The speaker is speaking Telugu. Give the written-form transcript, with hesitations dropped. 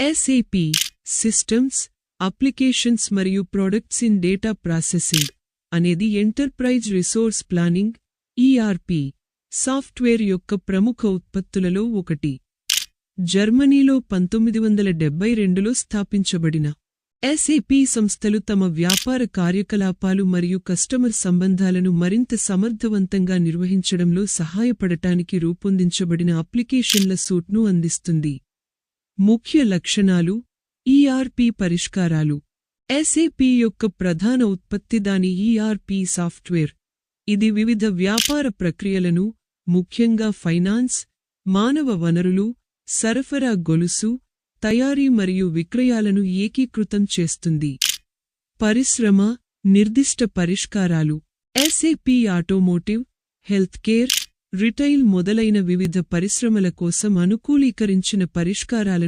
SAP సిస్టమ్స్, అప్లికేషన్స్ మరియు ప్రొడక్ట్స్ ఇన్ డేటా ప్రాసెసింగ్ అనేది enterprise resource planning ERP software యొక్క ప్రముఖ ఉత్పత్తులలో ఒకటి. జర్మనీలో 1972లో స్థాపించబడిన SAP సంస్థలు తమ వ్యాపార కార్యకలాపాలు మరియు కస్టమర్ సంబంధాలను మరింత సమర్థవంతంగా నిర్వహించడంలో సహాయపడటానికి రూపొందించబడిన అప్లికేషన్ల సూట్ను అందిస్తుంది. ముఖ్య లక్షణాలు: ERP పరిష్కారాలు. SAP యొక్క ప్రధాన ఉత్పత్తి దాని ERP సాఫ్ట్వేర్. ఇది వివిధ వ్యాపార ప్రక్రియలను, ముఖ్యంగా ఫైనాన్స్, మానవ వనరులు, సరఫరా గొలుసు, తయారీ మరియు విక్రయాలను ఏకీకృతం చేస్తుంది. పరిశ్రమ నిర్దిష్ట పరిష్కారాలు. SAP ఆటోమోటివ్, హెల్త్కేర్, రిటైల్ మొదలైన వివిధ పరిశ్రమల కోసం అనుకూలీకరించిన పరిష్కారాలను